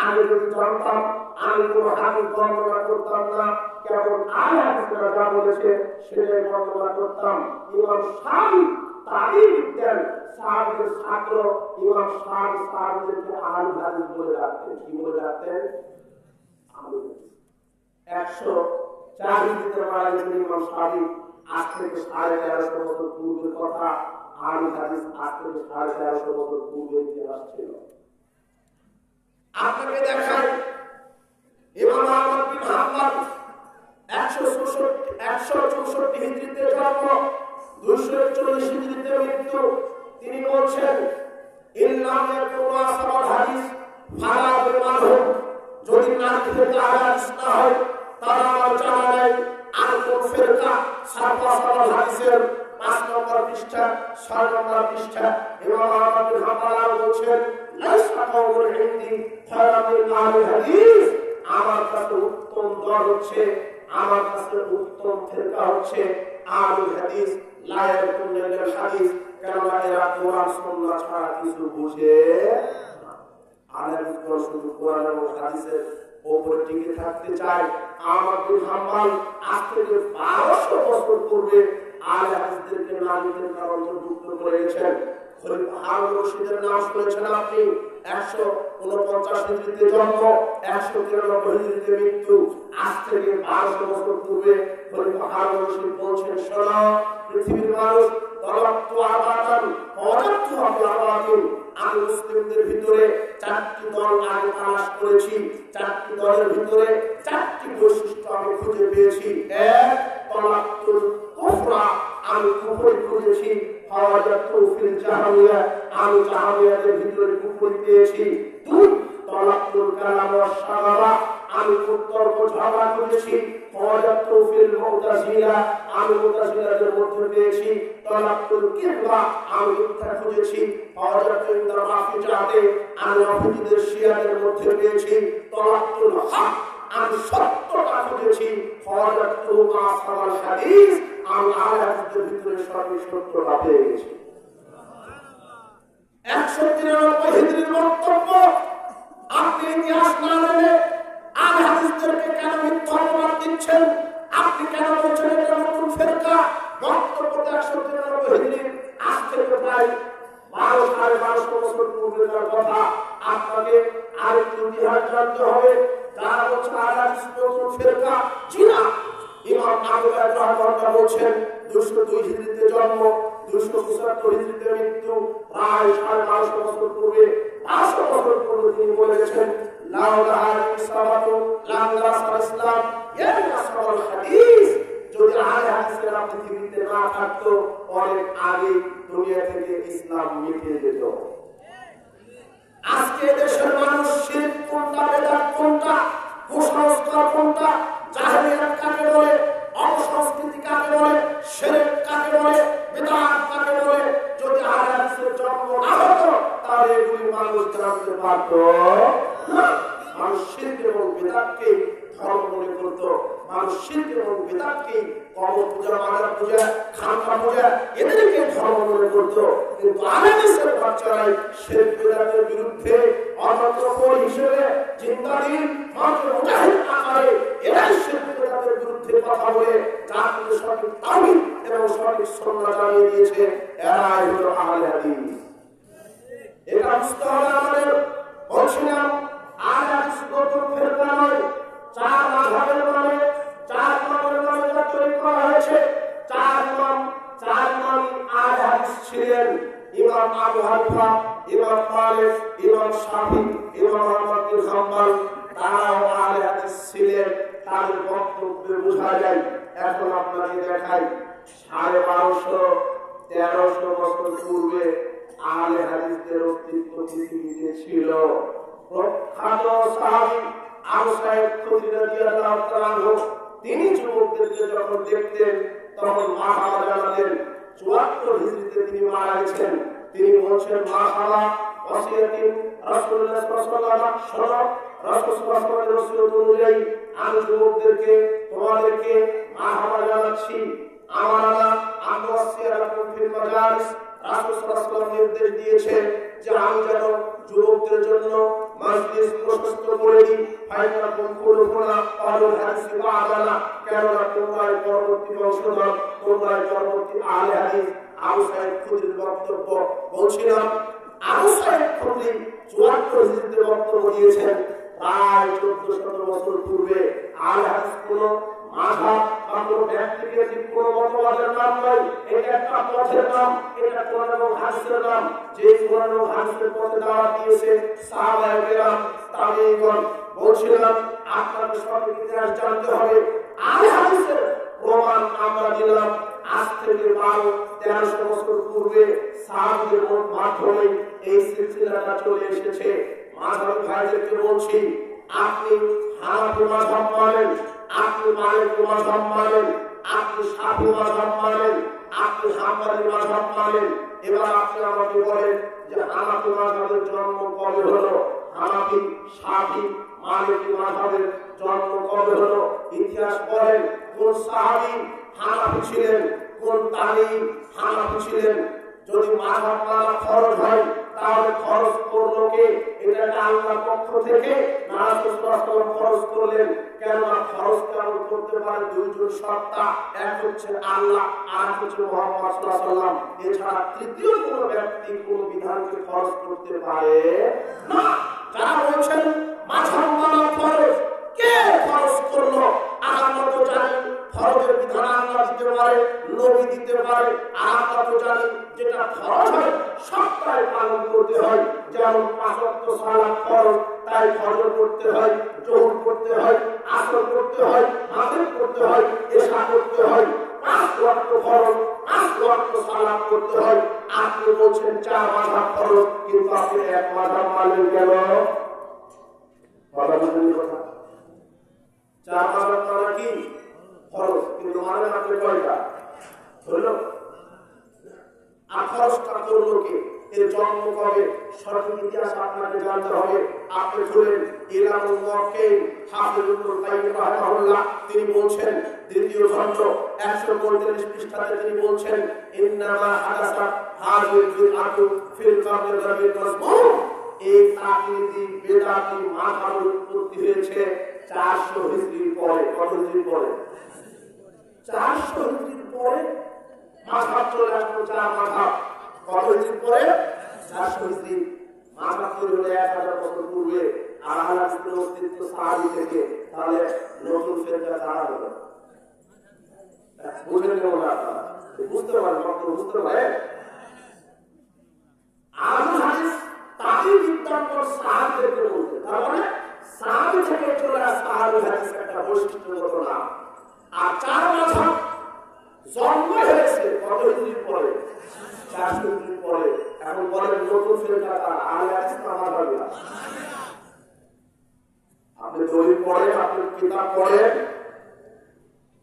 আমি যদি জানতাম আমি কোন হাদিস বর্ণনা করতাম না, কেবল আয়াতটা যা বলেছে সেটাই বর্ণনা করতাম। ইমাম শাফি তাবিঈ বিদ্যার সাহাবীদের ছাত্র ইমাম শাফি সাহাবীদেরকে আহলুল হাদিস বলে রাখতেন। কি বলে রাখতেন? আহলুল হাদিস। 104 হিজরিতে মারা গেছেন ইমাম শাফি। আজ থেকে 1350 বছর পূর্বের কথা। আহলুল হাদিস আজ থেকে 1350 বছর পূর্বের ইতিহাস ছিল। আপনাকে দেখাই ইমাম আহমদ বিন হাম্বল 164 হিজরিতে জন্ম, 241 হিজরিতে মৃত্যু। তিনি বলছেন ইল্লাম ইয়াকুনু আসহাবুল হাদিস ফালা বিমানহুম, যদি না খেতে হাদিস না হয় তারা আমার জানা নাই আর কোন ফিরকা আসহাবুল হাদিসের 5 নম্বর পৃষ্ঠা 6 নম্বর পৃষ্ঠা ইমাম আহমদ বিন হাম্বল বলছেন লাইসা কওলুল ইনদি খায়রাম মিন আহলিল হাদিস, আমার কাছে উত্তম দল হচ্ছে, আমার কাছে উত্তম ফিরকা হচ্ছে আহলুল হাদিস। লা ইয়াকুনু লিল হাদিস, কেননা এরা কোরআন সুন্নাহ ছাড়া কিছু বুঝে না। আলেমগণ শুধু কোরআন এবং হাদিসের উপরে টিকে থাকতে চায়। আহমদ বিন হাম্বল আজ থেকে 1200 বছর পূর্বে আহলে হাদিসদেরকে নারীদের অন্তর্ভুক্ত করেছেন। খলিফা হারুন রশিদের নাম শুনেছেন আপনি। 149 হিজরিতে জন্ম, 193 হিজরিতে মৃত্যু। আজ থেকে 1200 বছর পূর্বে খলিফা হারুন রশিদ বলছেন, শোনো পৃথিবীর মানুষ, তলাক্তু আবাদান ওয়াজাদতু আবাদান, আমি মুসলিমদের ভিতরে 4টি দল আগে তালাশ করেছি। 4টি দলের ভিতরে 4টি বৈশিষ্ট্য আমি খুঁজে পেয়েছি। এক, তলাক্তুল কুফরা, আমি কুফর খুঁজেছি। ওয়াজাদতু ফিল জাহামিয়া, আমি জাহামিয়াদের ভিতরে কুফর পেয়েছি। 2, তলাক্তুল কালাম ওয়াস শাগারা, আমি তর্ক ঝগড়া খুঁজেছি। ওয়াজাদতু ফিল মুতাজিলা, আমি মুতাজিলাদের মধ্যে পেয়েছি। তলাক্তুল কিবলা, আমি মিথ্যা খুঁজেছি। ওয়াজাদতু ইনদা রাফিজাতে, আমি রাফিজিদের শিয়াদের মধ্যে পেয়েছি। তলাক্তুল হক, আমি সত্যটা খুঁজেছি। ওয়াজাদতু আসহাবুল হাদিস, আমি আহলে হাদিসদের ভিতরে সঠিক সত্যটা পেয়ে গেছি। 193 হিজরির বক্তব্য। আপনি ইতিহাস না জেনে আহলে হাদিসদেরকে কেন মিথ্যা অপবাদ দিচ্ছেন? আপনি কেন বলছেন এটা নতুন ফিরকা? বক্তব্যটা 193 হিজরি, আজ থেকে প্রায় 1200 বছর পূর্বের কথা। আপনাকে আরেকটু ইতিহাস জানতে হবে। যারা বলছেন আহলে হাদিস নতুন ফিরকা, জি না। ইমাম আবু বকর রাহিমাহুল্লাহ বলছেন 202 হিজরিতে জন্ম, 275 হিজরিতে মৃত্যু। প্রায় 1250 বছর পূর্বে, 500 বছর পূর্বে তিনি বলে গেছেন, লাউলা হাদিস সাবাতু লাম ইয়াসআল ইসলাম ইয়া আসহাবুল হাদিস, যদি আহলে হাদিসেরা পৃথিবীতে না থাকতো অনেক আগে দুনিয়া থেকে ইসলাম মিটে যেত। আজকে দেশের মানুষ শিরক কোনটা, বেদাত কোনটা, কুসংস্কার কোনটা, জাহেলিয়াত কাকে বলে, অপসংস্কৃতি কাকে বলে, শিরক কাকে বলে, বিদআত কাকে বলে, যদি আহলে হাদিসের জন্ম না হতো তাহলে এগুলি মানুষ জানতে পারত না। মানুষ শিরক এবং বিদআতকে ধর্ম মনে করত। মানুষ শিরক এবং বিদআতকে কবর পূজা, মাজার পূজা, খানকা পূজা এদেরকে ধর্ম মনে করত। কিন্তু আহলে হাদিসের বাচ্চারাই শিরক বিদআতের বিরুদ্ধে অনন্তর হিসেবে জিন্দাদিন মাত্র মুজাহিদ আকারে এরাই শিরক বিদআতের বিরুদ্ধে কথা বলে জাতিকে সঠিক তাওহীদ এবং সঠিক সুন্নাহ জানিয়ে দিয়েছে। এরাই হলো আহলে হাদিস। এটা বুঝতে হবে আমাদের। বলছিলাম আহলে হাদিস নতুন ফিরকা নয়, 4 মাযহাবের নামে 4 ইমামের নামে এটা তৈরি করা হয়েছে। 4 ইমাম আহলে হাদিস ছিলেন। ইমাম আবু হানিফা, ইমাম মালিক, ইমাম শাফি, ইমাম আহমদ বিন হাম্বল, তারাও আহলে হাদিস ছিলেন। তাদের বক্তব্যে বোঝা যায়। এখন আপনাকে দেখাই 1250-1300 বছর পূর্বে আহলে হাদিসদের অস্তিত্ব পৃথিবীতে ছিল। প্রখ্যাত সাহাবী আবু সাঈদ খুদরি রাদিয়াল্লাহু তাআলা আনহু, তিনি যুবকদেরকে যখন দেখতেন তখন মারহাবা জানাতেন। 74 হিজরিতে তিনি মারা গেছেন। তিনি বলছেন, মারহাবা ওয়াসিয়াতিন রাসূলুল্লাহ সাল্লাল্লাহু আলাইহি ওয়াসাল্লাম, রাসূল সাল্লাল্লাহু আলাইহি ওয়াসাল্লাম অনুযায়ী আমি যুবকদেরকে তোমাদেরকে মারহাবা জানাচ্ছি। আমারা আমওয়াসিয়ালাকুম ফিল মাজালিস, রাসূল সাল্লাল্লাহু আলাইহি ওয়াসাল্লাম নির্দেশ দিয়েছেন যে আমি যেন যুবকদের জন্য মজলিস প্রশস্ত করে দিই। ফাইনা কুনকুনা আলুল হাদিস বাদানা, কেননা তোমরাই পরবর্তী বংশধর, তোমরাই পরবর্তী আহলে হাদিস। আবু সাঈদ খুদরির বক্তব্য বলছিলাম, আবু সাঈদ খুদরি ৭৪ হিজরিতে বক্তব্য দিয়েছেন। প্রায় ১৪০০ বছর পূর্বে আহলে হাদিস কোন মাযহাব বা কোন ব্যক্তিগত কোন মতবাদের নাম নয়, এটা একটা পথের নাম, এটা কোরআন এবং হাদিসের নাম। যে কোরআন এবং হাদিসের পথে দাওয়াত দিয়েছে সাহাবায়ে কেরাম, তাবেঈগণ। বলছিলাম আপনাদের সঠিক ইতিহাস জানতে হবে। আহলে হাদিসের প্রমাণ আমরা দিলাম আজ থেকে ১২00-১৩০০ বছর পূর্বে সাহাবীদের মাধ্যমে এই সিলসিলাটা চলে এসেছে। মাযহাবী ভাইদেরকে বলছি, আপনি হানাফি মাযহাব মানেন, আপনি মালিকি মাযহাব মানেন, আপনি শাফি মাযহাব মানেন, আপনি হাম্বলি মাযহাব মানেন। এবার আপনি আমাকে বলেন যে হানাফি মাযহাবের জন্ম কবে হলো? হানাফি, শাফি, মালিকি মাযহাবের জন্ম কবে হলো? ইতিহাস পড়েন। কোন সাহাবী হানাফি ছিলেন, কোন তাবেঈ হানাফি ছিলেন? যদি মাযহাব মানা ফরজ হয় তাহলে খরচ করলো কে? এটা আল্লাহর পক্ষ থেকে না রাসূলুল্লাহ সাল্লাল্লাহু আলাইহি ওয়াসাল্লাম খরচ করলেন? কেননা খরচ কেমন করতে পারে দুইজন সত্তা, এক হচ্ছে আল্লাহ আর এক হচ্ছে মুহাম্মদ সাল্লাল্লাহু আলাইহি ওয়াসাল্লাম। এছাড়া তৃতীয় কোনো ব্যক্তি কোনো বিধানকে খরচ করতে পারে না। যারা বলছেন মাযহাব মানা ফরজ, কে খরচ করলো? আমরা তো জানি ফরজের বিধান আল্লাহ দিতে পারে, নবী দিতে পারে। আমরা তো জানি যেটা ফরজ হয় সবটাই পালন করতে হয়। যেমন ৫ ওয়াক্ত সালাত ফরজ, তাই ফজর করতে হয়, যোহর করতে হয়, আসর করতে হয়, মাগরিব করতে হয়, ইশা করতে হয়। ৫ ওয়াক্ত ফরজ, ৫ ওয়াক্ত সালাত করতে হয়। আপনি বলছেন ৪ মাযহাব ফরজ, কিন্তু আপনি এক মাযহাব মানেন কেন? কথা বুঝলেন কথা? ৪ মাযহাব মানে কি? ফরজ, কিন্তু মানেন আপনি কয়টা? হলো আর খরচটা করলো কে? এর জন্ম কবে? সঠিক ইতিহাস আপনাকে জানতে হবে। আপনি শুনেন ইলামুল মুওয়াক্কিন হাফিজ ইবনুল কাইয়্যিম রাহিমাহুল্লাহ, তিনি বলছেন দ্বিতীয় খণ্ড ১৪৫ পৃষ্ঠাতে তিনি বলছেন, ইন্নামা হাদাসা হাযিল বিদআতু ফিল কারনির রাবিল মাযমুম। এই তাকলিদি বেদাতি মাযহাবের উৎপত্তি হয়েছে ৪০০ হিজরির পরে। কত হিজরি পরে? ৪০০ হিজরির পরে মাযহাব চলে আসলো। ৪ মাযহাব। কত হিজরি পরে? ৪০০ হিজরি। মাযহাব তৈরি হলো ১০০০ বছর পূর্বে। আর আহলে হাদিসের অস্তিত্ব সাহাবী থেকে। তাহলে নতুন ফেরকা কারা হলো? বুঝলেন কেমন আপনারা? বুঝতে পারেন, বুঝতে পারেন। আহলে হাদিস তাদের বিদ্যান্তর সাহাবীদেরকে বলতে, তার মানে সাহাবী থেকে চলে আসা আহলে হাদিস একটা বৈশিষ্ট্যগত নাম। আর ৪ মাযহাব জন্ম হয়েছে কত হিজরির পরে? ৪০০ হিজরির পরে। এখন বলেন নতুন ফেরকা কারা? আহলে হাদিস না মাযহাবী? আপনি দলিল পড়েন, আপনি কিতাব পড়েন।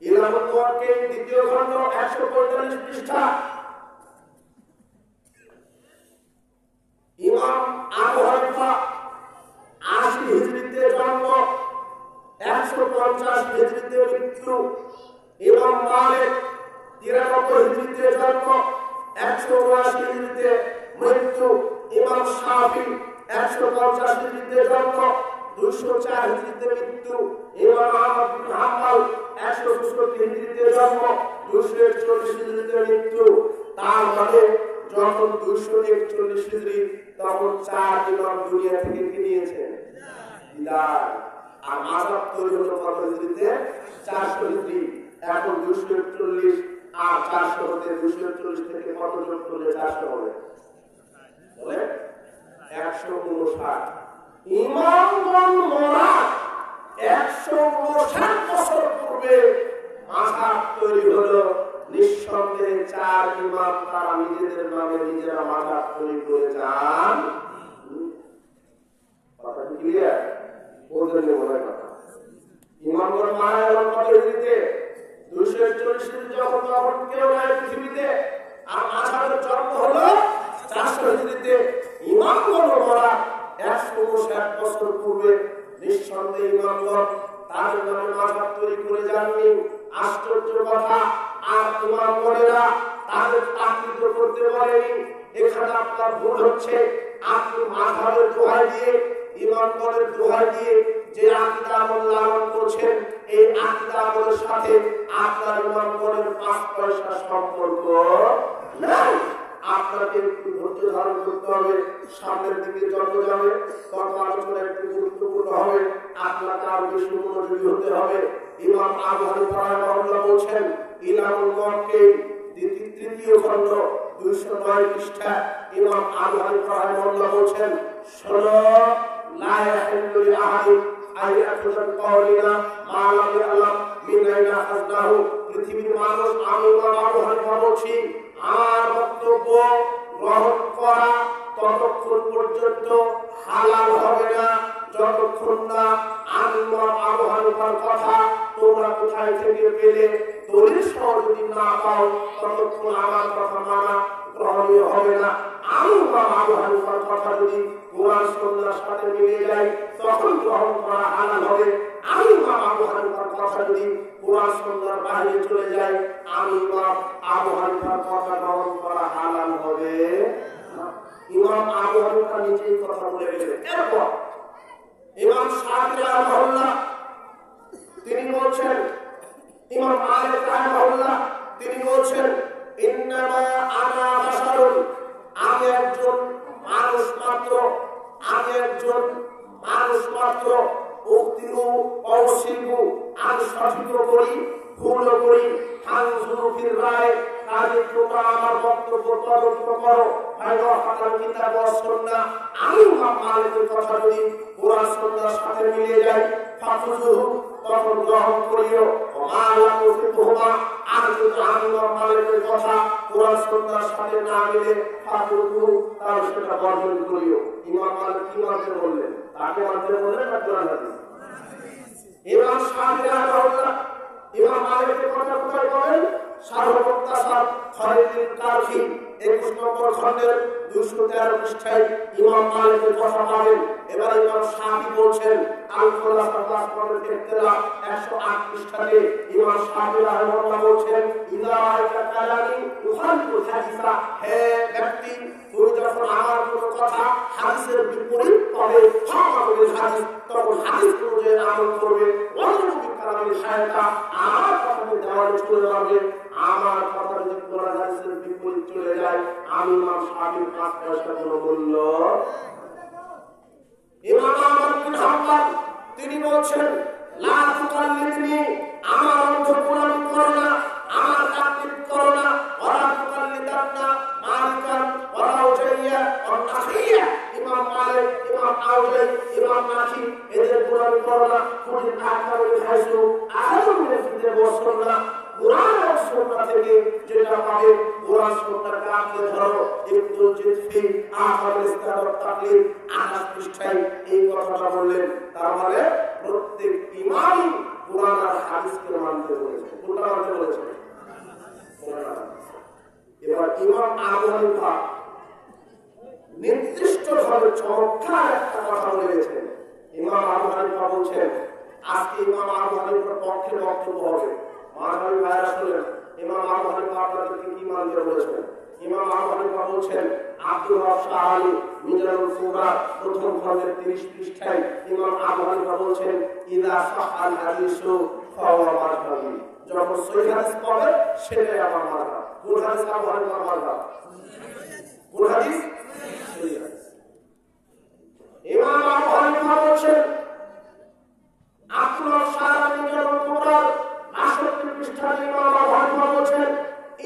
ইলামুল মুওয়াক্কিন দ্বিতীয় খণ্ড ১৪৫ পৃষ্ঠা। ইমাম আবু হানিফা ৮০ হিজরিতে জন্ম, ১৫০ হিজরিতে মৃত্যু। ইমাম মালিক ৯৩ হিজরিতে জন্ম, ১৭৯ হিজরিতে মৃত্যু। ইমাম শাফি ১৫০ হিজরিতে জন্ম, ২০৪ হিজরিতে মৃত্যু। ইমাম আহমদ বিন হাম্বল ১৬৪ হিজরিতে জন্ম, ২৪১ হিজরিতে মৃত্যু। তার মানে যখন ২৪১ হিজরি তখন ৪ ইমাম দুনিয়া থেকে নিয়েছেন বিদায়। আর মাযহাব তৈরি হলো কত হিজরিতে? ৪০০ হিজরি। এখন ২৪১ আর ৪০০ হতে ২৪১ থেকে কত যোগ করলে ৪০০ হবে? বলে ১৫৯। ইমামগণ মোরা ১৫৯ বছর পূর্বে মাযহাব তৈরি হলো। নিঃসন্দেহে ৪ ইমাম তারা নিজেদের নামে নিজেরা মাযহাব তৈরি করে যান। কথা কি ক্লিয়ার? বলতে মনে কথা। ইমামগণ মারা গেল কত হিজরিতে? ২৪১ হিজরি। যখন তখন কেউ নাই পৃথিবীতে। আর মাযহাবের জন্ম হলো ৪০০ হিজরিতে। ইমামগণ মারা ১৫৬ বছর পূর্বে। নিঃসন্দেহে ইমামগণ তাদের নামে মাযহাব তৈরি করে যাননি। আশ্চর্য কথা, আর ইমামগণেরা তাদের তাকলিদ করতে বলেনি। এখানে আপনার ভুল হচ্ছে। আপনি মাযহাবের দোহাই দিয়ে ইমামগণের দোহাই দিয়ে যে আকীদা আমল লালন করছেন, এই আকীদা আমলের সাথে আপনার ইমামগণের 5 পয়সা সম্পর্ক নাই। আপনাকে একটু ধৈর্য ধারণ করতে হবে। সামনের দিকে যত যাবে তত আলোচনা একটু গুরুত্বপূর্ণ হবে, আপনাকে আরো বেশি মনোযোগী হতে হবে। ইমাম আবু হানিফা রাহিমাহুল্লাহ বলছেন, ইলামুল মুওয়াক্কিল তৃতীয় খণ্ড 209 পৃষ্ঠা, ইমাম আবু হানিফা রাহিমাহুল্লাহ বলছেন, শোনো, লা ইয়াহিল্লু লিআহাদিন আইয়াতুল কওলিনা মা লাম ইয়ালাম মিন আইনা হাজনাহু। পৃথিবীর মানুষ, আমি ইমাম আবু হানিফা বলছি, আমার বক্তব্য গ্রহণ করা ততক্ষণ পর্যন্ত হালাল হবে না যতক্ষণ না আমি ইমাম আবু হানিফার কথা তোমরা কোথায় থেকে পেলে দলিল সহ যদি না পাও ততক্ষণ আমার কথা মানা গ্রহণীয় হবে না। আমি ইমাম আবু হানিফার কথা যদি কোরআন সুন্নাহর সাথে মিলে যায় তখন গ্রহণ করা হালাল হবে। আমি ইমাম আবু হানিফার কথা যদি কোরআন সুন্নাহর বাইরে চলে যায়, আমি ইমাম আবু হানিফার কথা গ্রহণ করা হালাল হবে না। ইমাম আবু হানিফা নিজেই কথা বলে গেলেন। এরপর ইমাম শাফিঈ রাহিমাহুল্লাহ তিনি বলছেন, ইমাম মালিক রাহিমাহুল্লাহ তিনি বলছেন, ইন্নামা আনা বাশারুন, আমি একজন মানুষ মাত্র, আমি একজন মানুষ মাত্র, উক্তিরু অবশিবু, আমি সঠিক করি ভুল করি, ফানজুরু ফির রায়, কাজে তোমরা আমার বক্তব্য তদন্ত করো, ভাইরা হাকাম কিতাব ওয়াস সুন্নাহ। আমি ইমাম মালিকের কথা যদি কোরআন সুন্নাহর সাথে মিলে যায় ফাতুজুহু, তখন গ্রহণ করিও, মা লাম ইউফিকুহুমা, আর যদি আমি ইমাম মালিকের কথা কোরআন সুন্নাহর সাথে না মিলে ফাতুজুহু, তাহলে সেটা বর্জন করিও। ইমাম মালিক কি মানতে বললেন? তাকে মানতে বললেন না কোরআন হাদিস? ইমাম শাফিঈ রাহিমাহুল্লাহ ইমাম মালিকের কথা কোথায় বলেন? শারহুল মুক্তাসার খলিলুল কারখি 21 নম্বর খণ্ডের 213 পৃষ্ঠায় ইমাম মালিকের কথা পাবেন। এবার ইমাম শাফিঈ বলছেন, আল খুলাসা ওয়াল ইখতিলাফ 108 পৃষ্ঠাতে ইমাম শাফিঈ রাহিমাহুল্লাহ বলছেন, ইযা রাআইতা কালামি ইউখালিফু হাদিসা, হে ব্যক্তি, তুমি যখন আমার কোনো কথা হাদিসের বিপরীত হবে, ফামালুল হাদিস, তখন হাদিস অনুযায়ী আমল করবে, ওয়াজুবি কালামি শায়তা, আমার কথা দেওয়ালে চলে যাবে। আমার কথা যদি কোরআন হাদিসের বিপরীত চলে যায়, আমি ইমাম শাফিঈর 5 পয়সা কোনো মূল্য। ইমাম আহমদ বিন হাম্বল তিনি বলছেন, লা তুকাল্লিদনি, আমার অনুকরণ করো না, আমার তাকলিদ করো না, ওয়ালা তুকাল্লিদান্না মালিকান ওয়া আউজাইয়া ওয়া নাখিয়া। ইমাম মালিক, ইমাম আউজাই, ইমাম নাখি এদের অনুকরণ করো না। কুল আকারুল হাইসু আহাদুল মিনাল ওয়া সুন্নাহ, কোরআন ও সুন্নাহ থেকে যেটা পাবে কোরআন সুন্নাহকে আঁকড়ে ধরো। ইবনুল জিজফি আহমদ ইসলাম তাকলিদ 28 পৃষ্ঠায় এই কথাটা বললেন। তার মানে প্রত্যেক ইমাম কোরআন আর হাদিসকে মানতে বলেছে। কোনটা মানতে বলেছে? কোরআন। এবার ইমাম আবু হানিফা নির্দিষ্টভাবে চমৎকার একটা কথা বলেছেন। ইমাম আবু হানিফা বলছেন, আজকে ইমাম আবু হানিফার পক্ষে বক্তব্য হবে। মানবী ভাইরা শুনলেন, ইমাম আবু হানিফা আপনাদেরকে কি মানতে বলেছেন? ইমাম আবু হানিফা বলছেন, আব্দুল হক শাহ আলী মিজানুল ফুরা 1ম খণ্ডের 30 পৃষ্ঠায় ইমাম আবু হানিফা বলছেন, ইযা সাহাল হাদিসু ফাওয়া মাযহাবি, যখন সহিহ হাদিস পাবে সেটাই আমার মাযহাব। কোন হাদিস আবু হানিফার মাযহাব? কোন হাদিস? সহিহ হাদিস। ইমাম আবু হানিফা বলছেন, আব্দুল হক শাহ আলী মিজানুল ফুরা 68 পৃষ্ঠায় ইমাম আবু হানিফা বলছেন,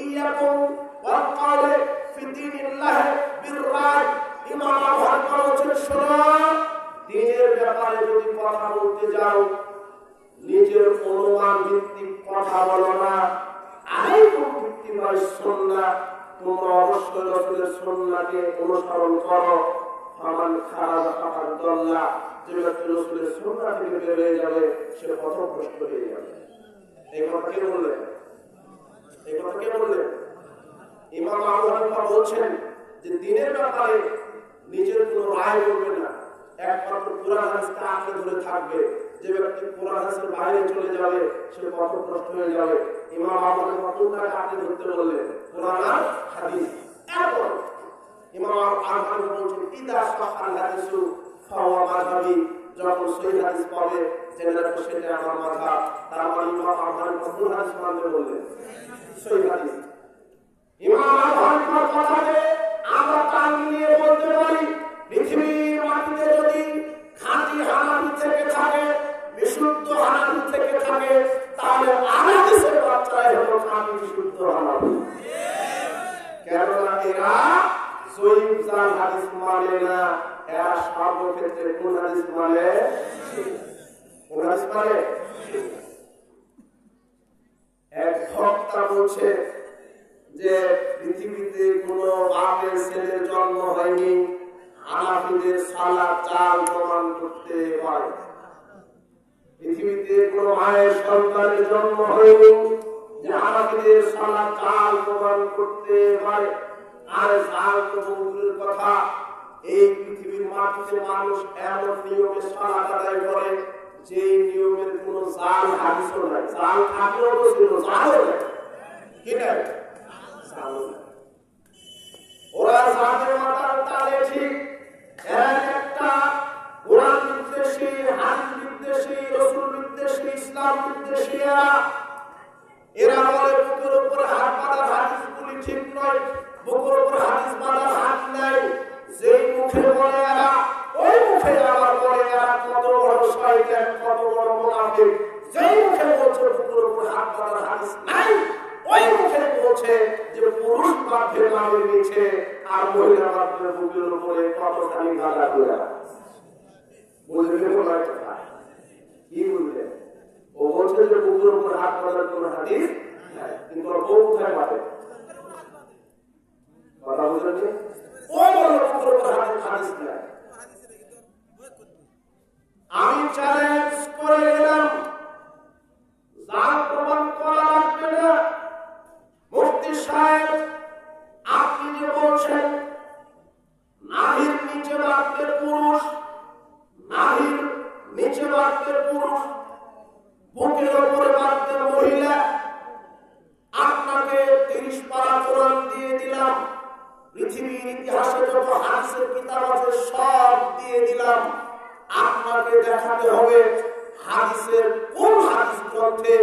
ইয়াকুম ওয়াল কাওলে ফি দীনিল্লাহ বির রায়। ইমাম আবু হানিফা বলছেন, শোনো, দ্বীনের ব্যাপারে যদি কথা বলতে যাও নিজের অনুমান ভিত্তিক কথা বলো না, আলাইকুম বিত্তিবাই সুন্নাহ, তোমরা অবশ্যই রাসূলের সুন্নাহকে অনুসরণ করো। ফামান খারাজা ফাকাদ দাল্লা, যে ব্যক্তি রাসূলের সুন্নাহ থেকে বের হয়ে যাবে সে পথভ্রষ্ট হয়ে যাবে। এই কথা কে বললেন? এই কথা কে বললেন? ইমাম আবু হানিফা বলছেন যে দ্বীনের ব্যাপারে নিজের কোনো রায় করবে না, একমাত্র কোরআন হাদিসকে আঁকড়ে ধরে থাকবে। যে ব্যক্তি কোরআন হাদিসের বাইরে চলে যাবে সে পথভ্রষ্ট হয়ে যাবে। ইমাম আবু হানিফা কোনটাকে আঁকড়ে ধরতে বললেন? কোরআন আর হাদিস। এরপর ইমাম আবু হানিফা বলছেন, ইযা সাহাল হাদিসু ফাওয়া মাযহাবি যখন সহিহ হাদিস পাবে জেনে রাখো সেটা আমার মাযহাব। তার মানে ইমাম আবু হানিফা ভুল হাদিস মানতে বললেন সহিহ হাদিস। ইমাম আবু হানিফার কথাকে আমরা টান নিয়ে বলতে পারি পৃথিবীর মাটিতে যদি খাঁটি হানাফি থেকে থাকে, বিশুদ্ধ হানাফি থেকে থাকে, তাহলে আহমদের বাচ্চাই হলো খাঁটি বিশুদ্ধ হানাফি। কেননা এরা সহিহ জাল হাদিস মানে না, এরা সর্বক্ষেত্রে কোন হাদিস মানে? কোন হাদিস মানে? এক বক্তা বলছে যে পৃথিবীতে কোন বাপের ছেলের জন্ম হয়নি হানাফিদের সালাত চাল প্রমাণ করতে পারে। পৃথিবীতে কোন মায়ের সন্তানের জন্ম হয়নি যে হানাফিদের সালাত চাল প্রমাণ করতে পারে। আর চাল প্রমাণের কথা, এই পৃথিবীর মাটিতে মানুষ এমন নিয়মে সালাত আদায় করে যে নিয়মের কোন জাল হাদিসও নাই। জাল থাকলেও তো ছিল, জালও নাই। কি নাই? ওরা জাতের মাতার তালে ঠিক একটা কোরআন বিদ্বেষী, হাদিস বিদ্বেষী, রাসূল বিদ্বেষী, ইসলাম বিদ্বেষী এরা বলে বুকের উপরে হাত বাঁধার হাদিসগুলি ঠিক নয়, বুকের উপরে হাদিস বাঁধার হাত নাই। যেই মুখে বলে এরা, ওই মুখে আবার বলে এরা কত বড় শয়তান, কত বড় মুনাফিক। যেই মুখে বলছে বুকের উপরে হাত বাঁধার হাদিস নাই, ওই মুখে বলছে যে পুরুষ বাধ্যের নামের নিচে আর মহিলা বাধ্যের বুকের উপরে কতখানি গাঁদা করে। বুঝলেন নয় কথা? কি বুঝলেন? ও বলছে যে বুকের উপর হাত বাঁধার কোন হাদিস নাই, কিন্তু ওর বউ কোথায় বাঁধে? কথা বুঝলেন? ও বলল বুকের উপর হাদিস নাই। আমি চ্যালেঞ্জ করে গেলাম, জাল প্রমাণ করা লাগবে না। মুফতি সাহেব, আপনি যে বলছেন নাভির নিচে বাঁধবে পুরুষ, নাভির নিচে বাঁধবে পুরুষ, বুকের উপরে বাঁধবে মহিলা, আপনাকে 30 পারা কোরআন দিয়ে দিলাম, পৃথিবীর ইতিহাসে যত হাদিসের কিতাব আছে সব দিয়ে দিলাম। আপনাকে দেখাতে হবে হাদিসের কোন হাদিস গ্রন্থে,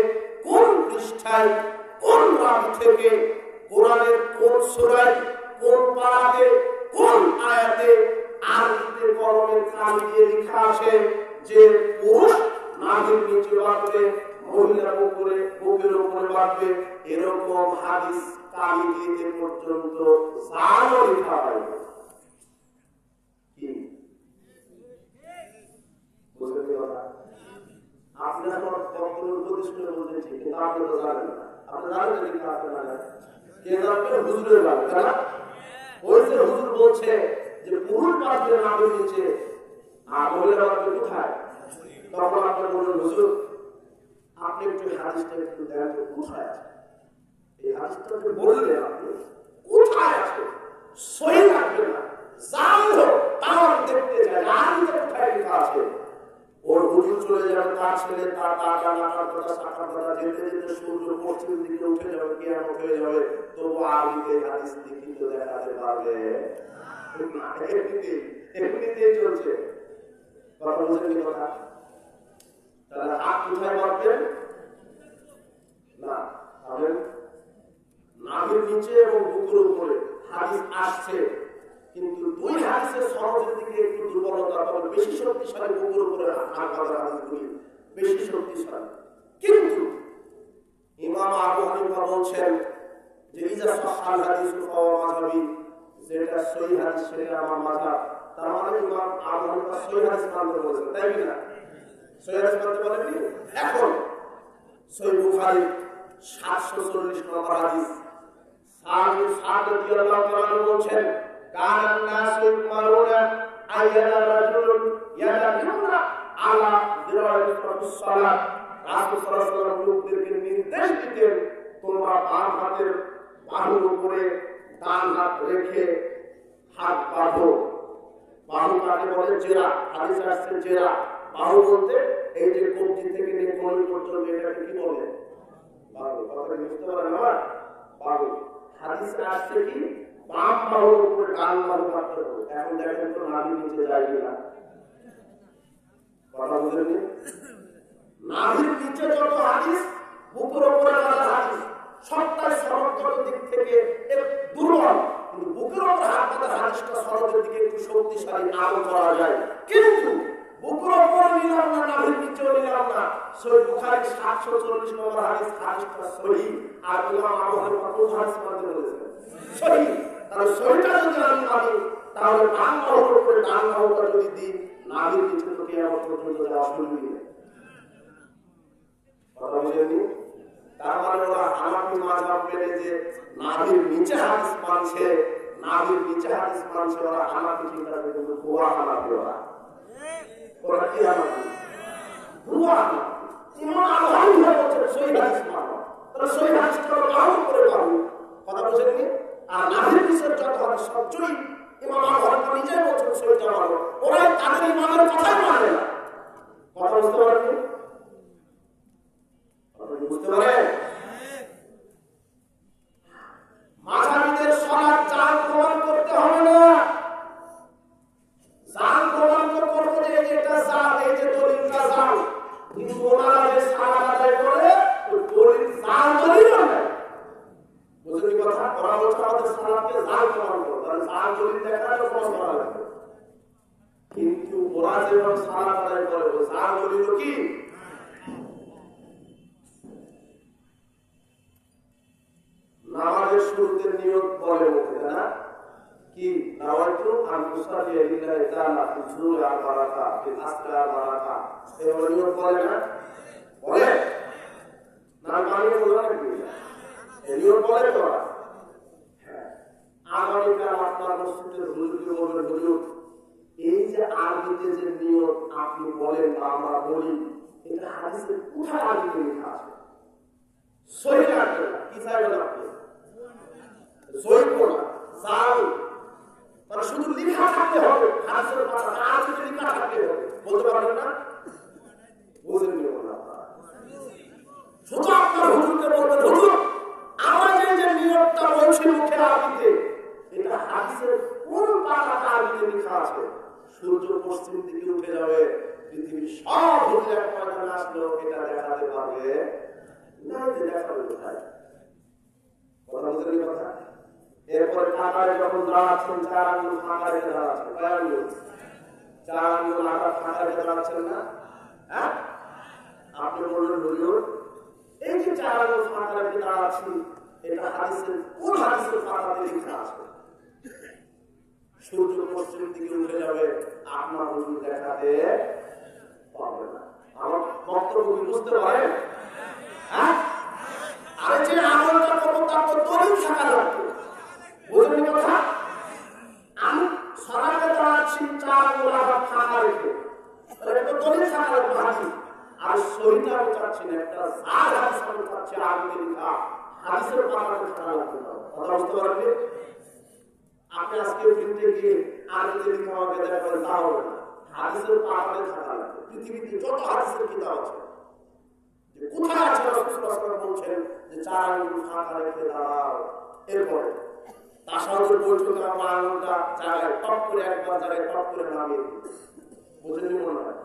কোন পৃষ্ঠায়, কোন রাবি থেকে, কোরআনের কোন সূরায়, কোন পারাতে, কোন আয়াতে আরবিতে কলমে কালি দিয়ে লেখা আছে যে পুরুষ নাভির নিচে বাঁধবে, মহিলা বুকের উপরে বাঁধবে। এরকম হাদিস কালি দিয়ে পর্যন্ত জালও লেখা হয়। কি বুঝলেন কথা? আপনি এখন বক্তব্য উপদেশ করে বলছেন ঠিক, কিন্তু আপনি তো জানেন না। আপনি জানেন যে লেখা আছে না? কে জানবে? হুজুরে জানে, তাই না? ওই যে হুজুর বলছে যে পুরুষ বাঁধবে নাভির নিচে আর মহিলা বাঁধবে কোথায়, তখন আপনি বললেন হুজুর আপনি একটু হাদিসটা একটু দেন তো কোথায় আছে। এই হাদিসটা বললেন আপনি কোথায় আছে, সহি লাগবে না, জাল হোক তাও আমি দেখতে চাই আরবিতে কোথায় লেখা আছে। ওর হুজুর চলে যাবে, তার ছেলে তার টাকা লাটার কথা শাখার কথা, যেতে যেতে সূর্য পশ্চিম দিকে উঠে যাবে, কিয়ামত হয়ে যাবে, তবু আরবিতে হাদিস লিখিত দেখাতে পারবে না। এমনিতেই চলছে। কথা বুঝলেন কথা? তাহলে হাত কোথায় বাঁধবেন? না, তাহলে নাভির নিচে এবং বুকের উপরে হাদিস আসছে, কিন্তু দুই হাদিসের সনদের দিকে একটু দুর্বলতা, তবে বেশি শক্তিশালী বুকের উপরে হাত বাঁধার হাদিসগুলি বেশি শক্তিশালী। কিন্তু ইমাম আবু হানিফা বলছেন যে ইজা সাহাল হাদিস ফাওয়া মাযহাবি, যেটা সহিহ হাদিস সেটা আমার মাযহাব। তার মানে ইমাম আবু হানিফা সহিহ হাদিস মানতে বলেছেন, তাই কি না? সহিহ হাদিস মানতে বলেননি। এখন সহিহ বুখারী 740 নম্বর হাদিস, সাদ রাদিয়াল্লাহু তাআলা বলছেন কানান নাসু ইউমারুনা আইয়ানা রাজুলুন ইয়াদাকুনা আলা দিরাইয়াতিস সালাত। রাসূল সাল্লাল্লাহু আলাইহি ওয়াসাল্লাম লোকদেরকে নির্দেশ দিতেন তোমরা বাম হাতের বাহুর উপরে ডান হাত রেখে হাত বাঁধো। বাহু কাকে বলে? জেরা। হাদিসে আসছে জেরা। বাহু বলতে এই যে কবজি থেকে নিয়ে কোমর পর্যন্ত এটাকে কি বলে? বাহু। কথা বুঝতে পারেন না? বাহু। হাদিসে আসছে কি বাম বাহুর উপরে ডান বাহু রাখতে হবে। এখন দেখেন তো নাভি নিচে যায় কিনা। কথা বুঝলেন? নাভির নিচে যত হাদিস, বুকের উপরে যত হাদিস, সবটাই সনদগত দিক থেকে দুর্বল, কিন্তু বুকের উপরে হাত পাতার হাদিসটা সনদের দিকে একটু শক্তিশালী আরো করা যায়। কিন্তু বুকের উপরে নিলাম না, নাভির নিচেও নিলাম না, সহিহ বুখারী 740 নম্বর হাদিস, হাদিসটা সহিহ। আর ইমাম আবু হানিফা কোন হাদিস মানতে বলেছেন? সহিহ। তাহলে সহিহটা যদি আমি মানি, তাহলে ডান বাহুর উপরে ডান বাহুটা যদি দিই, নাভির নিচে তো কিয়ামত পর্যন্ত যাওয়া শুরু হয়ে যাবে। কথা বুঝেননি? তার মানে ওরা হানাফি মাযহাব মেনে যে নাভির নিচে হাদিস মানছে, নাভির নিচে হাদিস মানছে, ওরা হানাফি চিন্তা করে, কিন্তু ভুয়া হানাফি ওরা। ওরা কি হানাফি? ভুয়া হানাফি। ইমাম আবু হানিফা বলছেন সহিহ হাদিস মানো, তাহলে সহিহ হাদিসটা গ্রহণ করে পাবো। কথা বুঝেননি? আর নাভির নিচের যত হাদিস সব জয়ী, ইমাম আবু হানিফা নিজেই বলছেন সহিহটা মানো, ওরা তাদের ইমামের কথাই মানে না। কথা বুঝতে পারেননি? বুঝতে পারেন? মাঝারিদের সালাত জাল প্রমাণ করতে হবে না। জাল প্রমাণ তো করবো যে এটা জাল, এই যে দলিলটা জাল, কিন্তু ওনারা যে সালাত আদায় করে ওই দলিল জাল দলিল নয়। বুঝলি কথা? ওরা বলছে আমাদের সালাতকে জাল প্রমাণ করো, তাহলে জাল দলিল দেখা তো প্রমাণ করা লাগবে। কিন্তু ওরা যেভাবে সালাত আদায় করে ওই জাল দলিল কি? নামাজের শুরুতে নিয়ত বলে মুখে, না কি? নাওয়াইতু আন উসাল্লি লিল্লাহি তাআলা ফি যুরুল আরবাআতা ফি আসরি আরবাআতা, এই বলে নিয়ত বলে না? বলে না? মানে বলে নাকি? এই নিয়ত বলে তো? হ্যাঁ। আগামীকাল আপনার মসজিদের হুজুরকে বলবেন, হুজুর এই যে আরবিতে যে নিয়ত আপনি বলেন বা আমরা বলি, এটা হাদিসে কোথায় আরবিতে লেখা আছে? সহিহ আছে কি চাইবেন আপনি? সহিহ পড়া জাল, মানে শুধু লেখা থাকতে হবে, হাদিসের পাতা আর কিছু লেখা থাকতে হবে, বলতে পারবেন না? বুঝেন নি বলা? শুধু আপনার হুজুরকে বলবেন, হুজুর আমরা যে নিয়তটা বলছি মুখে আরবিতে, এটা হাদিসের কোন পাতাটা আরবিতে লেখা আছে? সূর্য পশ্চিম দিকে উঠে যাবে, পৃথিবীর সব হুজুর এক ময়দানে আসলেও এটা দেখাতে পারবে না, যে দেখাবে কোথায়? কথা বুঝলেন? কথা। এরপরে কাতারে যখন দাঁড়াচ্ছেন, 4 আঙ্গুল ফাঁকা রেখে দাঁড়াচ্ছেন, কয় আঙ্গুল? 4 আঙ্গুল আটা ফাঁকা রেখে দাঁড়াচ্ছেন না? হ্যাঁ, আপনি বললেন হুজুর এই যে 4 আঙ্গুল ফাঁকা রেখে দাঁড়াচ্ছি, এটা হাদিসের কোন হাদিসের পাতাতে লেখা আছে? সূর্য পশ্চিম দিকে উঠে যাবে, আপনার হুজুর দেখাতে পারবে না। আমার বক্তব্য বুঝতে পারেন? হ্যাঁ, আরে যে আমলটা করবো তার তো দলিল থাকা লাগবে। বুঝলেন কথা? আমি সালাতে দাঁড়াচ্ছি 4 আঙ্গুল আবার ফাঁকা রেখে, তাহলে তো দলিল থাকা লাগবে হাদিস। আর সহিহটা আমি চাচ্ছি না, একটা জাল হাদিস আমি চাচ্ছি আরবিতে লেখা, হাদিসের পাতাতে থাকা লাগবে না। কথা বুঝতে পারবেন? আপনি আজকে ফিরতে গিয়ে আরবিতে লেখা আমাকে দেখাবেন, তা হবে না, হাদিসের পাতাতে থাকা লাগবে। পৃথিবীতে যত হাদিসের কিতাব আছে, কোথায় আছে রাসূল সাল্লাল্লাহু আলাইহি ওয়াসাল্লাম বলছেন যে 4 আঙ্গুল ফাঁকা রেখে দাঁড়াও, এরপরে তাশাহুদের বৈঠকে আমরা আঙ্গুলটা জায়গায় টপ করে, একবার জায়গায় টপ করে নামিয়ে দিই। বুঝেন মনে হয়?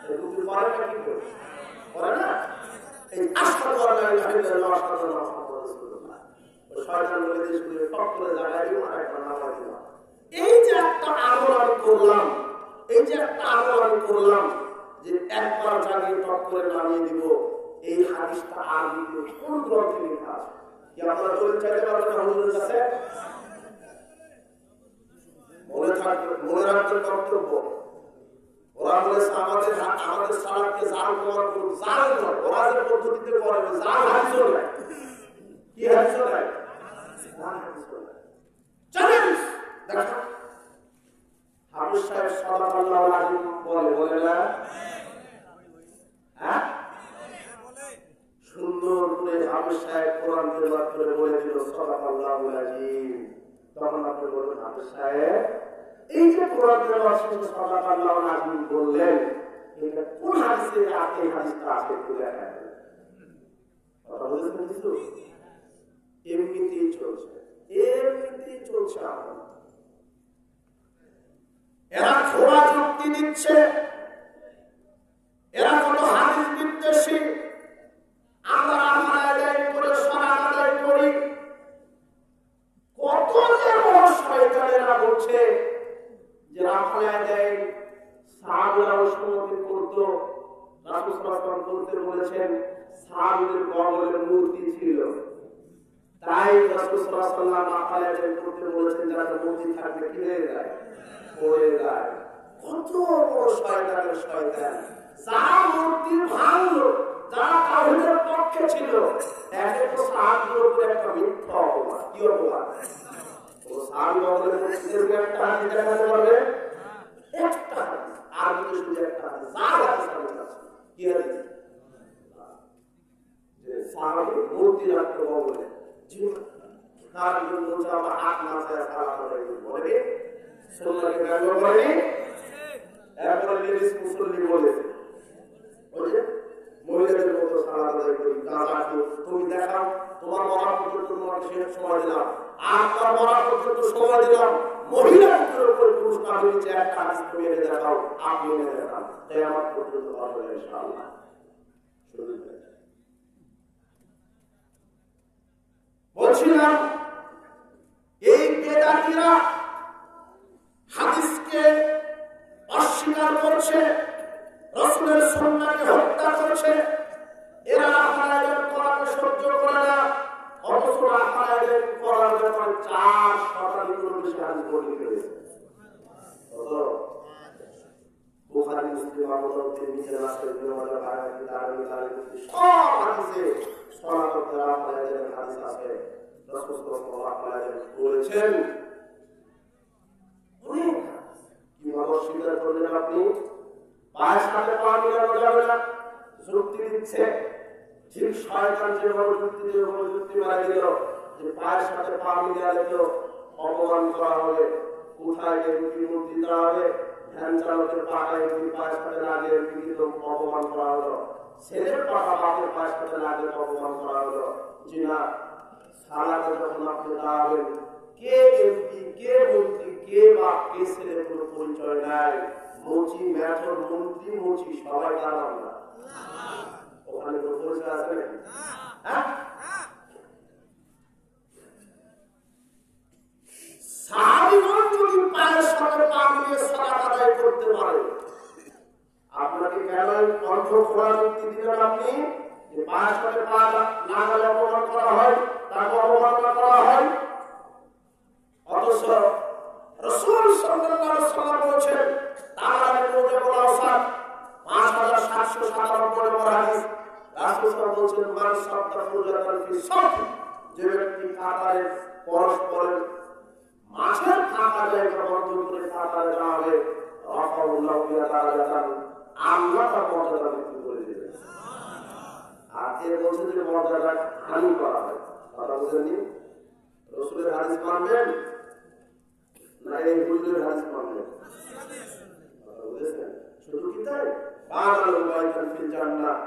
এরকম করে না? কি করে করে না? এই আশহাদু আল্লা ইলাহা ইল্লাল্লাহ ওয়া আশহাদু আন্না মুহাম্মাদুর রাসূলুল্লাহ, ওই শয়তান বলে যে শুনে টপ করে জায়গায় দিব আর একবার নামাই দিলাম। এই যে একটা আমল আমি করলাম, এই যে একটা আমল আমি করলাম, যে একবার জায়গায় টপ করে নামিয়ে দিব, এই হাদিসটা আরবিতে কোন গ্রন্থে লেখা আছে? কি আপনারা দলিল চাইতে পারবেন না হুজুরের কাছে? মনে রাখবেন বক্তব্য। ওরা বলেছে আমাদের সালাতকে জাল প্রমাণ করুন, জাল নয়, ওরা যে পদ্ধতিতে করে জাল হাদিস নয়। কি হাদিস নয়? জাল হাদিস নয়। চ্যালেঞ্জ দেখা হাফিজ সাহেব সাল্লাল্লাহু আলাইহি বলে না? হ্যাঁ, সুন্দর করে হাফিজ সাহেব কোরআন তেলাওয়াত করে বলে দিল সাল্লাল্লাহু আলাইহি। তখন আপনি বলবেন, হাফিজ সাহেব এই যে কোরআন তেলাওয়াত শেষে সাল্লাল্লাহু আলাইহি বললেন, এটা কোন হাদিসে আছে? এই হাদিসটা আছে একটু দেখান। কথা বুঝেছেন কিছু? এমনিতেই চলছে, এমনিতেই চলছে। এরা খোলা যুক্তি দিচ্ছে, করতো, রাসূল সাল্লাল্লাহু আলাইহি ওয়াসাল্লাম করতে বলেছেন, সাহাবীদের কবরের মূর্তি ছিল, তাই রাসূল সাল্লাল্লাহু আলাইহি ওয়াসাল্লাম আপায়াতের করতে বলেছেন যাতে মূর্তি থাকলে কি হয়ে যায়, পড়ে যায়। কত বড় শয়তানের শয়তান, যারা মূর্তি ভাঙলো, যারা তাওহীদের পক্ষে ছিল, একে তো সাহাবীর উপরে একটা মিথ্যা অপবাদ। কি অপবাদ? ও সাহাবী বলে মূর্তির একটা হাদিস দেখাতে পারবে, একটা আর যদি শুধু একটা হাদিস কি হাদিস যে সাহাবী মূর্তি রাখতে বলে তার জন্য আমরা হাত মাথায় সারা করে বলে সুন্নাহকে ব্যঙ্গ করে, এরপরে লেডিস মুসল্লি বলেছে ওই যে মহিলাদের মতো সারা আদায় করি, গাঁজা তুমি দেখাও, তোমার মরা পর্যন্ত তোমাকে শেষ সময় দিলাম, আর তোমার মরা পর্যন্ত সময় দিলাম, মহিলাদের উপরে পুরুষ না হয়েছে একটা হাদিস তুমি এনে দেখাও, আপনি এনে দেখান, তাই আমার পর্যন্ত পারবে ইনশাআল্লাহ। বলছিলাম এই বেদাতীরা হাদিসকে অস্বীকার করছে, রাসূলের সুন্নাহকে হত্যা করছে, এরা আহলাদের কোরআন সহ্য করে না, অথচ আহলাদের কোরআন যখন 4 শতাধিকের বেশি হাদিস বর্ণিত হয়েছে, বুখারী, মুসলিম, আবু দাউদ, তিরমিজি, নাসাঈ, ইবনে মাজাহ, বায়হাকী, তারমিজি, সব হাদিসে সনাতন আহলাদের হাদিস আছে। রাসূল সাল্লাল্লাহু আলাইহি ওয়াসাল্লাম বলেছেন, কিভাবে স্বীকার করলেন আপনি? পায়ের সাথে পা মিলানো যাবে না, যুক্তি দিচ্ছে, ঠিক শয়তান যেভাবে যুক্তি মারা দিল যে পায়ের সাথে পা মিলালে তো অপমান করা হবে, কোথায় গিয়ে মূর্তি দেওয়া হবে, ধ্যান চালকের পাটায় পায়ের সাথে লাগিয়ে কিন্তু অপমান করা হলো, ছেলের পাটা বাপের পায়ের সাথে লাগিয়ে অপমান করা হলো। জি না, সালাতে যখন আপনি দাঁড়াবেন, কে এমপি, কে মন্ত্রী, কে বাপ, কে ছেলে কোনো পরিচয় নাই, মুচি, মেথর, মন্ত্রী, মুচি সবাই দাঁড়ান না, ওখানে কোনো পরিচয় আছে নাকি? হ্যাঁ, সাহাবীগণ যদি পায়ের সাথে পা মিলিয়ে সালাত আদায় করতে পারে, আপনাকে কেন কণ্ঠ খোলা যুক্তি দিলেন আপনি যে পায়ের সাথে পা লাগালে অপমান করা হয়, তাকে অবমাননা করা হয়? অথচ রাসূল সাল্লাল্লাহু আলাইহি ওয়াসাল্লাম বলেছেন, তাআলা মুজাবুল আওসাত 5797 নম্বর হাদিস, রাসূল সাল্লাল্লাহু বলেছেন, মান সাবতা ফুজাতান ফি সাফ, যে ব্যক্তি কাতারে পরস্পরের মাঝের ফাঁকা জায়গা বন্ধ করে কাতারে দাঁড়াবে, রাফাউল্লাহু বিহা দারাজাতান, আল্লাহ তার মর্যাদা বৃদ্ধি করে দেবেন। আর কে বলছেন যে মর্যাদা হানি করা হয়? কথা বুঝেননি? রাসূলের হাদিস মানবেন না এই হুজুরের হাদিস মানবেন? কথা বুঝেছেন? শুধু কি তাই? বানাল বাইতান ফিল জান্নাহ,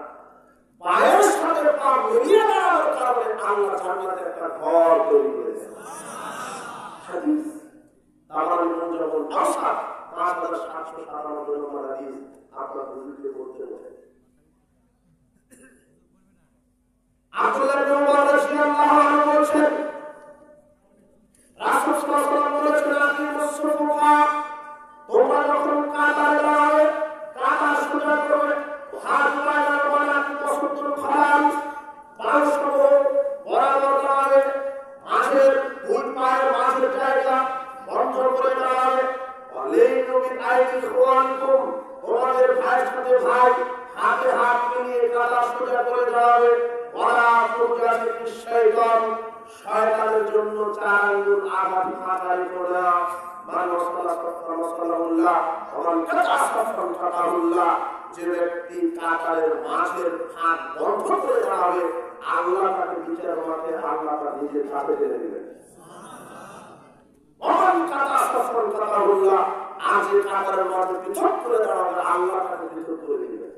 পায়ের সাথে পা মিলিয়ে দাঁড়ানোর কারণে আল্লাহ জান্নাতে একটা ঘর তৈরি করেছেন। হাদিস তাবারানি মুজাবুল আওসাত 5797 নম্বর হাদিস, আপনার বুঝতে বলতে হবে। আব্দুল্লাহ ইবনে উমর রাদিয়াল্লাহু আনহু বলেন, রাসূল সাল্লাল্লাহু আলাইহি ওয়াসাল্লাম বলেছেন, আকিমুস সুফুফা, তোমরা যখন কাতারে দাঁড়াবে, কাতার সোজা করবে, হাত বাড়ানো মানে পছন্দের খারাপ, বাহুসহ বরাবর দাঁড়াবে, মাঝের দুই পায়ের মাঝের জায়গা বন্ধ করে দাঁড়াবে, ওয়ালাইকুম বিআইদি ইখওয়ানিকুম, তোমাদের ভাইয়ের সাথে ভাই হাতে হাত মিলিয়ে কাতার সোজা করে দাঁড়াবে, ওয়ালা তুজালিকুশ শাইতান, শয়তানের জন্য 4 আঙ্গুল আঘাত খাতায় পড়া, যে ব্যক্তি কাতারের মাঝের ফাঁক বন্ধ করে দাঁড়াবে, আল্লাহ তাকে বিচার মাঠে আল্লাহ তার নিজের কাছে টেনে দিবেন। আজ এই কাতারের মাঝে পৃথক করে দাঁড়াবে, আল্লাহ তাকে পৃথক করে দিবেন।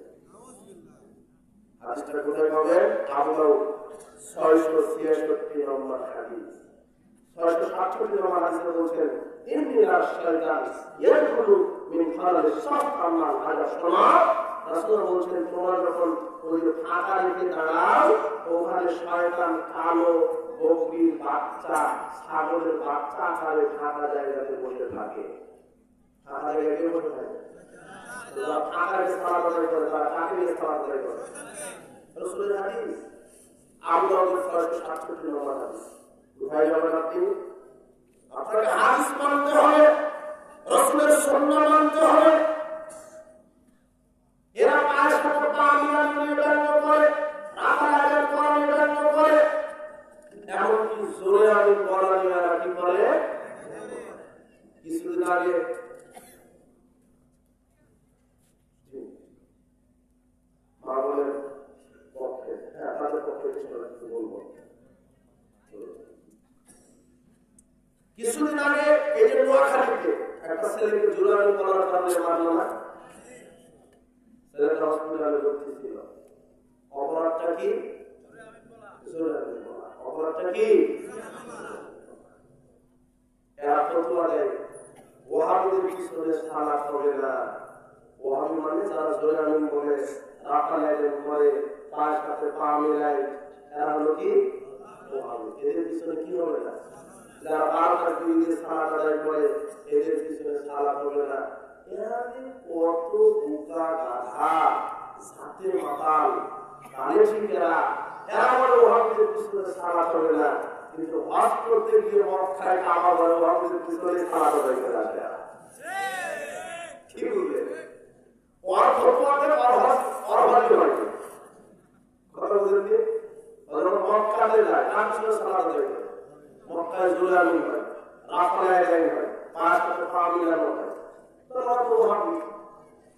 হাদিসটা কোথায় পাবেন? আবু দাউদ 666 নম্বর হাদিস। 667 নম্বর হাদিসে বলছেন, ইন্নী আশ-শাইতান ইয়াদখুলু মিন খালালিস সাফ আম্মা আলা সামা, রাসূল বলছেন, তোমরা যখন ওই ফাঁকা রেখে দাঁড়াও, ওখানে শয়তান কালো বকরির বাচ্চা, ছাগলের বাচ্চা আকারে ফাঁকা জায়গাতে বসে থাকে। ফাঁকা জায়গাতে বসে থাকে, যারা ফাঁকা রেখে সালাত আদায় করে তারা কাকে নিয়ে সালাত আদায় করে? রাসূলের হাদিস, আবু দাউদের 667 নম্বর হাদিস। কোথায় যাবেন আপনি? আপনাকে হাদিস মানতে হবে, রাসূলের সুন্নাহ মানতে হবে। এরা পায়ের সাথে পা মিলানো ব্যঙ্গ করে, রাখালের কোরআন ব্যঙ্গ করে, এমনকি জোরে আমি বলা নিয়ে এরা কি করে? কিছুদিন আগে মামলের পক্ষে, তাদের পক্ষে কিছু বলবো। কিছুদিন আগে এই যে নোয়াখালীতে একটা ছেলেকে জোরালো করার কারণে মারল না, ছেলেটা হসপিটালে ভর্তি ছিল। অপরাধটা কি? অপরাধটা কি? এরা ফতোয়া দেয় ওয়াহাবিদের পিছনে সালাত হবে না। ওয়াহাবি মানে যারা জোরে আমিন বলে, রাখালের করে, পায়ের সাথে পা মেলায়, এরা হলো কি ওয়াহাবি। এদের পিছনে কি হবে না? যারা 12টা দিয়ে সালাত আদায় করে, এদের পিছনে সালাত হবে না। এরা কত বোকা গাধা, জাতের মাতাল, কানে ঠিকেরা। এরা বলে ওয়াহাবিদের পিছনে সালাত হবে না, কিন্তু হজ করতে গিয়ে মদ খায়, কাবা বলে ওয়াহাবিদের পিছনে সালাত আদায় করে আসে। কি বলবে? ওর ফতোয়াতে অরবাদি হয়, কথা বুঝলেন? মক্কাতে যায়, তার পিছনে সালাত আদায় করে, মক্কায় জোরে আমিন হয়, রাফায় আদায় হয়, পাঁচ সাথে পা মিলানো হয়। তারা তো ওয়াহাবি।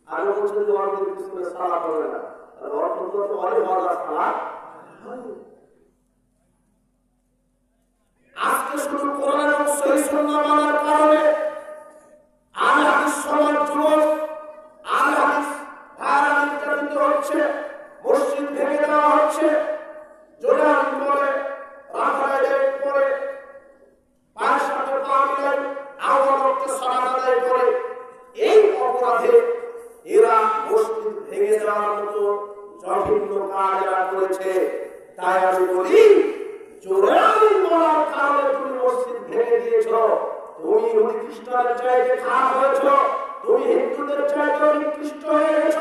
আগে বলছেন যে ওয়াহাবিদের পিছনে সালাত হবে না, আর ওর ফতোয়া তো অনেক বড় সালাত। আজকে শুধু কোরআন এবং সহিহ সুন্নাহ মানার কারণে আহলে হাদিস সমাজ যুবক, আহলে হাদিস ভাইরা নির্যাতিত হচ্ছে, মসজিদ ভেঙে দেওয়া হচ্ছে, জোরে আমিন বলে, রাফায়ে করে, পায়ের সাথে পা মিলায়, আল্লাহর পক্ষে সালাত আদায় করে। এই অপরাধে এরা মসজিদ ভেঙে দেওয়ার মতো জঘন্য কাজ এরা করেছে। তাই আমি বলি, জোরে আমিন বলার কারণে তুমি মসজিদ ভেঙে দিয়েছ, তুমি ইহুদি খ্রিস্টানের চাইতে খারাপ হয়েছ, তুমি হিন্দুদের চাইতে নিকৃষ্ট হয়ে গেছ।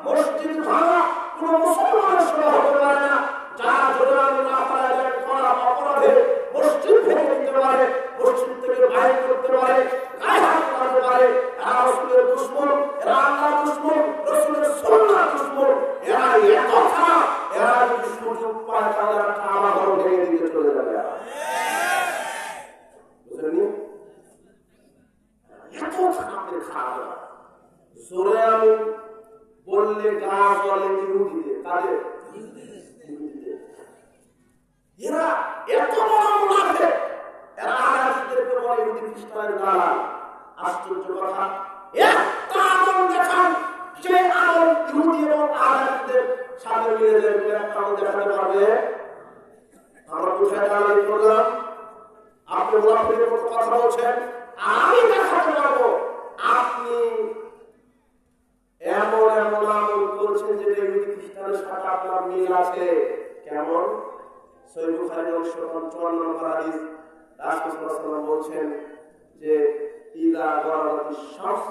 মসজিদ ভাঙা কোন মুসলমানের সঙ্গে হতে পারে না। যারা জোরে আমিন না করার অপরাধে মসজিদ ভেঙে দিতে পারে, মসজিদ থেকে বাইরে করতে পারে, গায়ে হাত লাগাতে পারে, এরা রাসূলের দুশমন, এরা আল্লাহর দুশমন, রাসূলের সুন্নাহর দুশমন। এরা এত খারাপ, এরা যদি সুযোগ পায় তাহলে কাবা ঘর ভেঙে দিতে চলে যাবে। বুঝলেন? এত খারাপ। জোরে আমিন বললে গা জ্বলে ইহুদিদের, কাদের? ইহুদিদের। এরা এত বড় মুনাফিক, এরা আহলেদেরকে বলে ইহুদি খ্রিস্টানের দালাল। আশ্চর্য কথা, একটা আমল দেখান, যে আমল ইহুদি এবং আহলেদের সাথে মিলে যাবে, একটা আমল দেখাতে পারবে? আমরা কোথায় দালালি করলাম? আপনি মুনাফিকের মতো কথা বলছেন, আমি দেখাতে পারবো আপনি এমন এমন আমল করছেন যেটা ইহুদি খ্রিস্টানের সাথে আপনার মিল আছে। কেমন? সহিহ বুখারী 955 নম্বর হাদিস, রাসূল সাল্লাল্লাহু আলাইহি ওয়াসাল্লাম বলছেন যে ইদা গরাবাতিশ শামস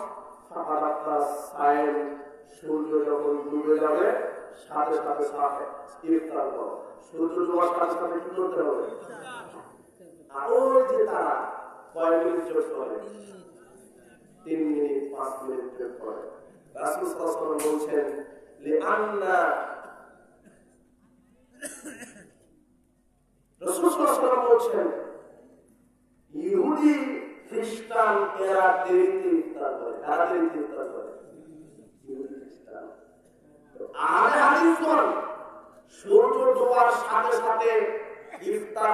ফাকারাতা সাইম, সূর্য যখন ডুবে যাবে সাথে সাথে ইফতার করো। সূর্য ডোবার সাথে সাথে কি করতে হবে? আর ওই যে তারা কয় মিনিট যোগ করে? 3 মিনিট 5 মিনিট যোগ করে। রাসূল সাল্লাল্লাহু আলাইহি ওয়াসাল্লাম বলছেন লিআন্না, রাসূল সাল্লাল্লাহু আলাইহি ওয়াসাল্লাম বলছেন ইহুদি খ্রিস্টান এরা দেরিতে ইফতার করে, এরা দেরিতে ইফতার করে। ইহুদি খ্রিস্টান আহলে হাদিসগণ সূর্য ডোবার সাথে সাথে ইফতার